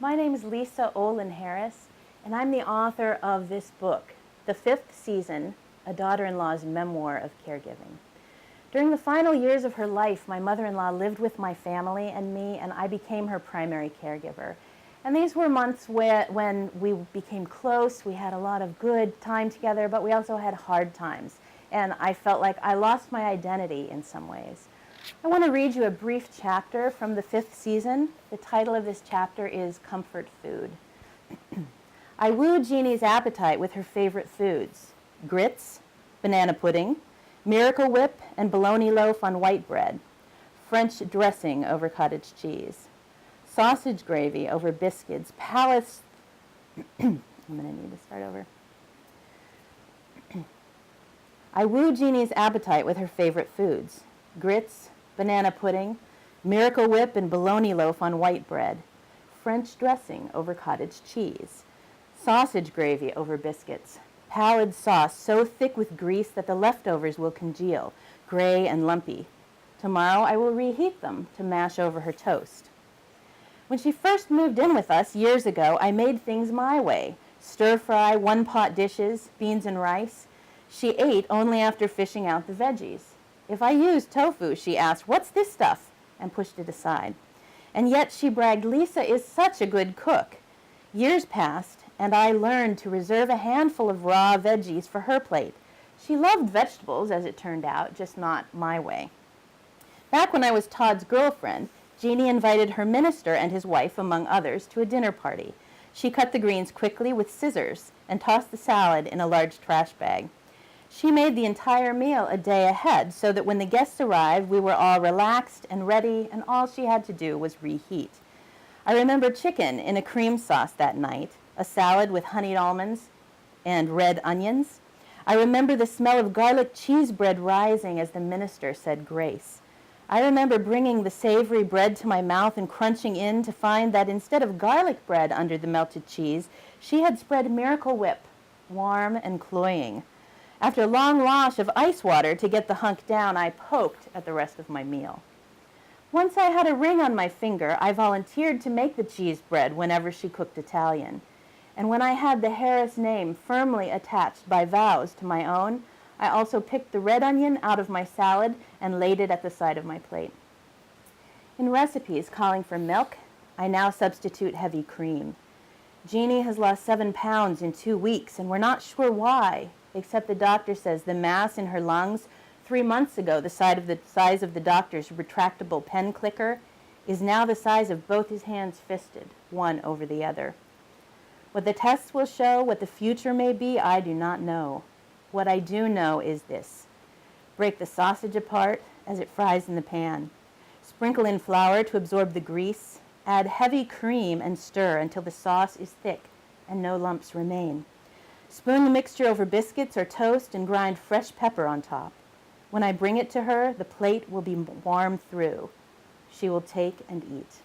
My name is Lisa Ohlen Harris, and I'm the author of this book, the 5th season, A Daughter-in-Law's Memoir of Caregiving. During the final years of her life, my mother-in-law lived with my family and me, and I became her primary caregiver. And these were months when we became close, we had a lot of good time together, but we also had hard times. And I felt like I lost my identity in some ways. I want to read you a brief chapter from the 5th season. The title of this chapter is Comfort Food. I wooed Jeannie's appetite with her favorite foods: grits, banana pudding, Miracle Whip and bologna loaf on white bread, French dressing over cottage cheese, sausage gravy over biscuits, palace... I'm going to need to start over. I wooed Jeannie's appetite with her favorite foods: grits, banana pudding, Miracle Whip and bologna loaf on white bread, French dressing over cottage cheese, sausage gravy over biscuits, pallid sauce so thick with grease that the leftovers will congeal, gray and lumpy. Tomorrow I will reheat them to mash over her toast. When she first moved in with us years ago, I made things my way: stir-fry, one-pot dishes, beans and rice. She ate only after fishing out the veggies. If I used tofu, she asked, "What's this stuff?" and pushed it aside. And yet she bragged, "Lisa is such a good cook." Years passed, and I learned to reserve a handful of raw veggies for her plate. She loved vegetables, as it turned out, just not my way. Back when I was Todd's girlfriend, Jeannie invited her minister and his wife, among others, to a dinner party. She cut the greens quickly with scissors and tossed the salad in a large trash bag. She made the entire meal a day ahead so that when the guests arrived, we were all relaxed and ready, and all she had to do was reheat. I remember chicken in a cream sauce that night, a salad with honeyed almonds and red onions. I remember the smell of garlic cheese bread rising as the minister said grace. I remember bringing the savory bread to my mouth and crunching in to find that instead of garlic bread under the melted cheese, she had spread Miracle Whip, warm and cloying. After a long wash of ice water to get the hunk down, I poked at the rest of my meal. Once I had a ring on my finger, I volunteered to make the cheese bread whenever she cooked Italian. And when I had the Harris name firmly attached by vows to my own, I also picked the red onion out of my salad and laid it at the side of my plate. In recipes calling for milk, I now substitute heavy cream. Jeannie has lost 7 pounds in 2 weeks, and we're not sure why, except the doctor says the mass in her lungs 3 months ago, the size of the doctor's retractable pen clicker, is now the size of both his hands fisted, one over the other. What the tests will show, what the future may be, I do not know. What I do know is this: break the sausage apart as it fries in the pan. Sprinkle in flour to absorb the grease. Add heavy cream and stir until the sauce is thick and no lumps remain. Spoon the mixture over biscuits or toast and grind fresh pepper on top. When I bring it to her, the plate will be warm through. She will take and eat.